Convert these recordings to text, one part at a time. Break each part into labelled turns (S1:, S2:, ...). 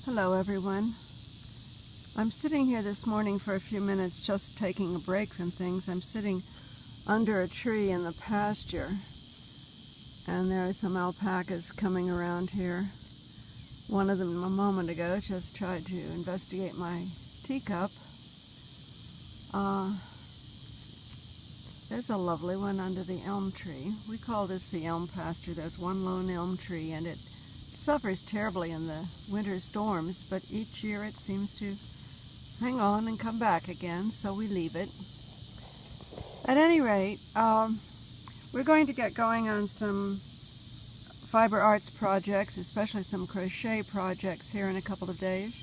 S1: Hello everyone. I'm sitting here this morning for a few minutes just taking a break from things. I'm sitting under a tree in the pasture and there are some alpacas coming around here. One of them a moment ago just tried to investigate my teacup. There's a lovely one under the elm tree. We call this the elm pasture. There's one lone elm tree and it suffers terribly in the winter storms, but each year it seems to hang on and come back again, so we leave it. At any rate, we're going to get going on some fiber arts projects, especially some crochet projects here in a couple of days,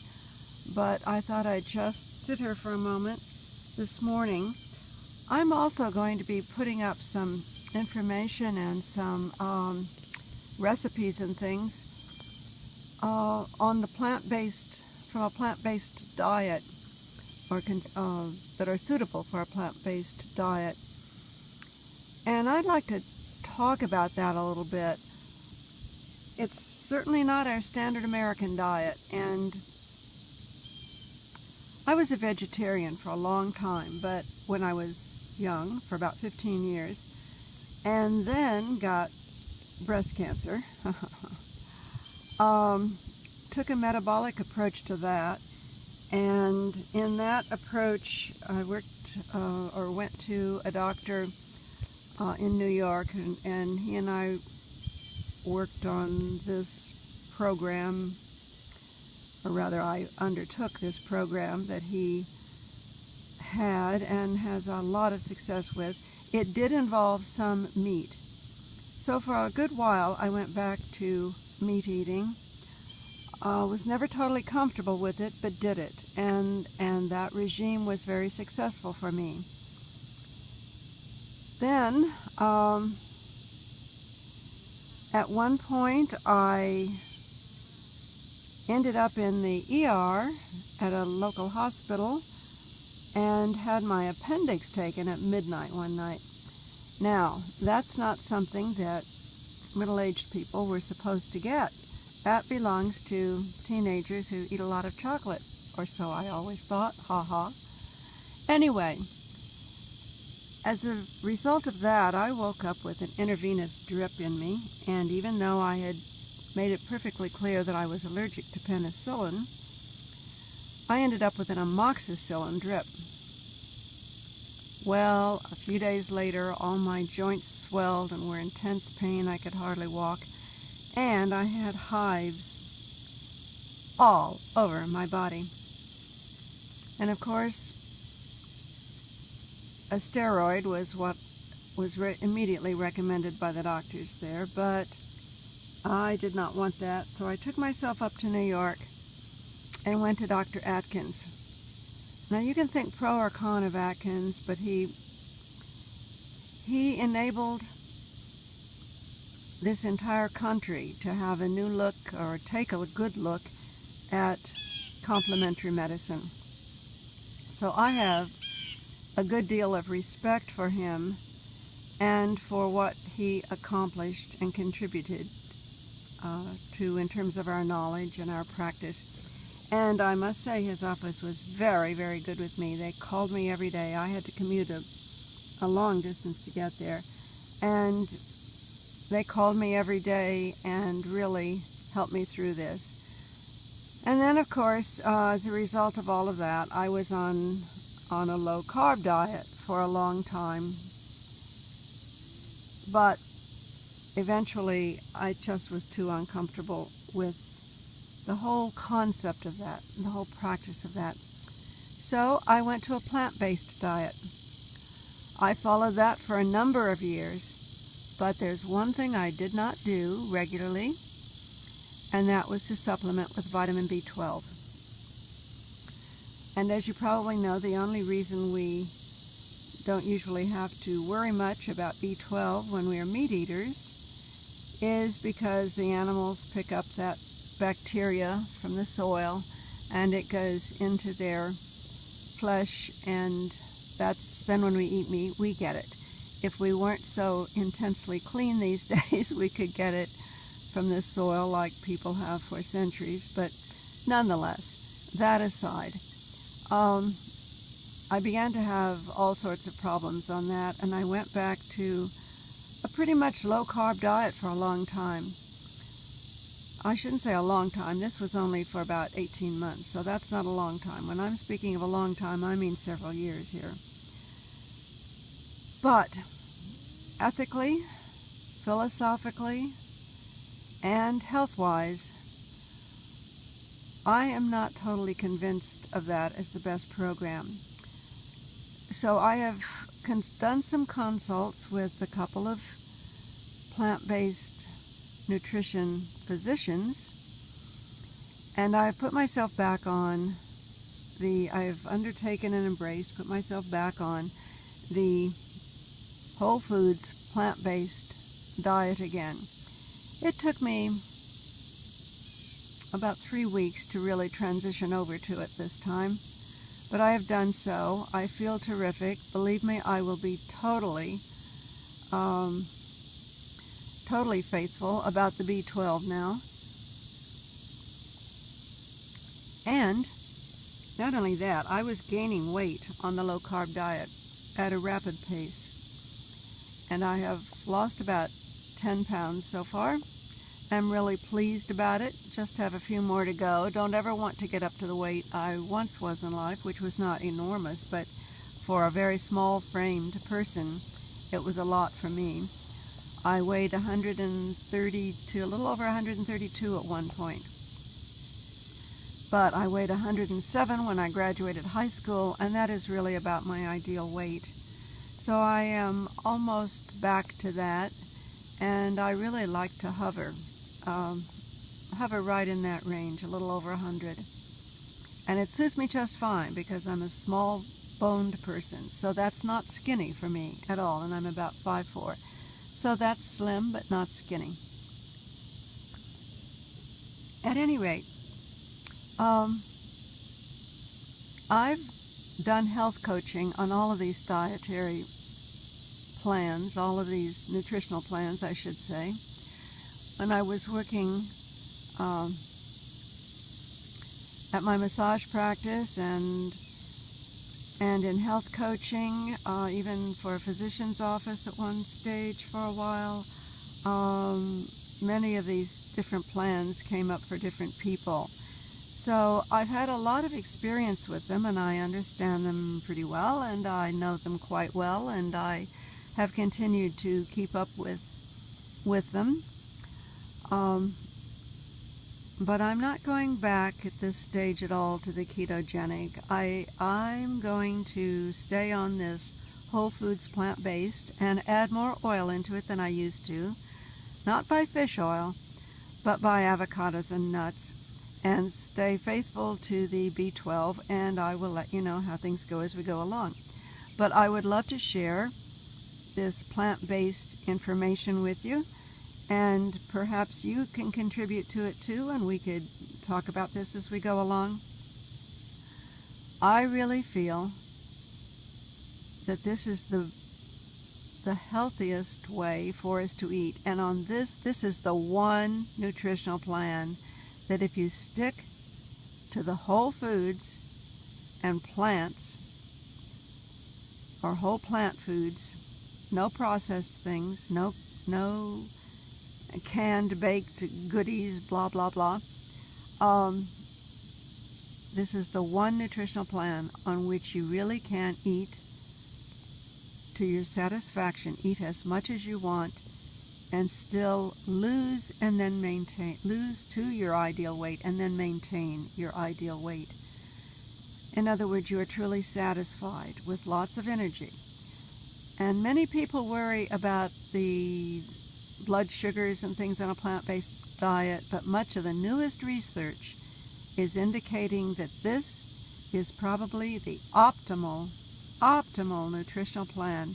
S1: but I thought I'd just sit here for a moment this morning. I'm also going to be putting up some information and some recipes and things on the from a plant-based diet, or that are suitable for a plant-based diet. And I'd like to talk about that a little bit. It's certainly not our standard American diet, and I was a vegetarian for a long time, but when I was young, for about 15 years, and then got breast cancer. Took a metabolic approach to that, and in that approach I went to a doctor in New York, and he and I worked on this program, or rather I undertook this program that he had and has a lot of success with. It did involve some meat. So for a good while I went back to meat eating. Was never totally comfortable with it, but did it, and that regime was very successful for me. Then at one point I ended up in the ER at a local hospital and had my appendix taken at midnight one night. Now, that's not something that middle-aged people were supposed to get. That belongs to teenagers who eat a lot of chocolate, or so I always thought, ha. Anyway, as a result of that, I woke up with an intravenous drip in me, and even though I had made it perfectly clear that I was allergic to penicillin, I ended up with an amoxicillin drip. Well, a few days later, all my joints swelled and were in intense pain. I could hardly walk, and I had hives all over my body. And of course, a steroid was what was immediately recommended by the doctors there, but I did not want that, so I took myself up to New York and went to Dr. Atkins. Now you can think pro or con of Atkins, but he enabled this entire country to have a new look, or take a good look at complementary medicine. So I have a good deal of respect for him and for what he accomplished and contributed to in terms of our knowledge and our practice. And I must say his office was very, very good with me. They called me every day. I had to commute a long distance to get there. And they called me every day and really helped me through this. And then, of course, as a result of all of that, I was on a low-carb diet for a long time. But eventually, I just was too uncomfortable with the whole concept of that, the whole practice of that. So I went to a plant-based diet. I followed that for a number of years. But there's one thing I did not do regularly, and that was to supplement with vitamin B12. And as you probably know, the only reason we don't usually have to worry much about B12 when we are meat eaters is because the animals pick up that bacteria from the soil and it goes into their flesh, and that's then when we eat meat, we get it. If we weren't so intensely clean these days, we could get it from the soil like people have for centuries, but Nonetheless, that aside, I began to have all sorts of problems on that, and I went back to a pretty much low-carb diet for a long time. I shouldn't say a long time. This was only for about 18 months, so that's not a long time. When I'm speaking of a long time, I mean several years here. But ethically, philosophically, and health-wise, I am not totally convinced of that as the best program. So I have done some consults with a couple of plant-based nutrition physicians, and I've put myself back on I've undertaken and embraced, put myself back on the whole foods plant-based diet again. It took me about 3 weeks to really transition over to it this time, but I have done so. I feel terrific. Believe me, I will be totally faithful about the B12 now. And not only that, I was gaining weight on the low-carb diet at a rapid pace, and I have lost about 10 pounds so far. I'm really pleased about it. Just have a few more to go. Don't ever want to get up to the weight I once was in life, which was not enormous, but for a very small-framed person, it was a lot for me. I weighed 132, a little over 132 at one point. But I weighed 107 when I graduated high school, and that is really about my ideal weight. So I am almost back to that, and I really like to hover right in that range, a little over 100. And it suits me just fine because I'm a small-boned person, so that's not skinny for me at all, and I'm about 5'4". So that's slim but not skinny. At any rate, I've done health coaching on all of these dietary plans, all of these nutritional plans, I should say. When I was working at my massage practice and in health coaching, even for a physician's office at one stage for a while, many of these different plans came up for different people. So I've had a lot of experience with them, and I understand them pretty well, and I know them quite well, and I have continued to keep up with them. But I'm not going back at this stage at all to the ketogenic. I'm going to stay on this whole foods plant-based and add more oil into it than I used to. Not by fish oil, but by avocados and nuts. And stay faithful to the B12, and I will let you know how things go as we go along. But I would love to share this plant-based information with you, and perhaps you can contribute to it too, and we could talk about this as we go along. I really feel that this is the healthiest way for us to eat, and on this is the one nutritional plan that if you stick to the whole foods and plants, or whole plant foods, no processed things, no canned, baked goodies, blah, blah, blah. This is the one nutritional plan on which you really can eat to your satisfaction, eat as much as you want, and still lose and then maintain, lose to your ideal weight and then maintain your ideal weight. In other words, you are truly satisfied with lots of energy. And many people worry about the blood sugars and things on a plant-based diet, but much of the newest research is indicating that this is probably the optimal nutritional plan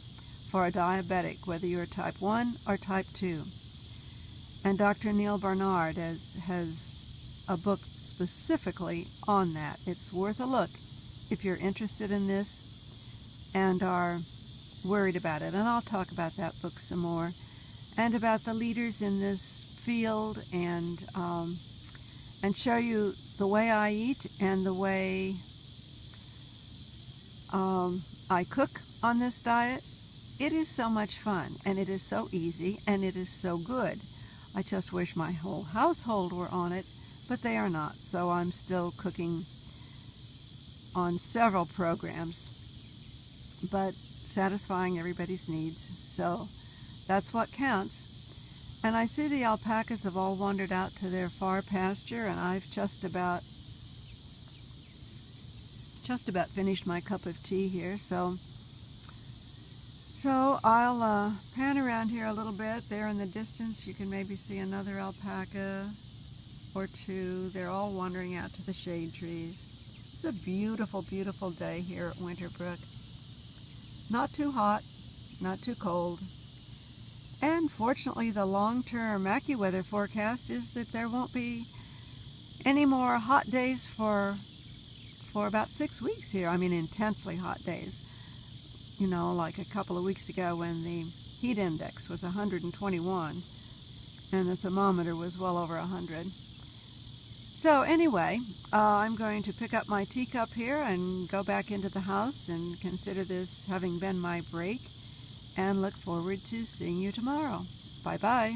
S1: for a diabetic, whether you're type 1 or type 2. And Dr. Neil Barnard has a book specifically on that. It's worth a look if you're interested in this and are worried about it. And I'll talk about that book some more, and about the leaders in this field, and show you the way I eat and the way I cook on this diet, it is so much fun, and it is so easy, and it is so good. I just wish my whole household were on it, but they are not, so I'm still cooking on several programs, but satisfying everybody's needs. So that's what counts. And I see the alpacas have all wandered out to their far pasture, and I've just about finished my cup of tea here, so I'll pan around here a little bit. There in the distance you can maybe see another alpaca or two. They're all wandering out to the shade trees. It's a beautiful, beautiful day here at Winterbrook. Not too hot, not too cold. And fortunately, the long-term AccuWeather forecast is that there won't be any more hot days for about 6 weeks here. I mean, intensely hot days. You know, like a couple of weeks ago when the heat index was 121 and the thermometer was well over 100. So anyway, I'm going to pick up my teacup here and go back into the house and consider this having been my break, and look forward to seeing you tomorrow. Bye-bye.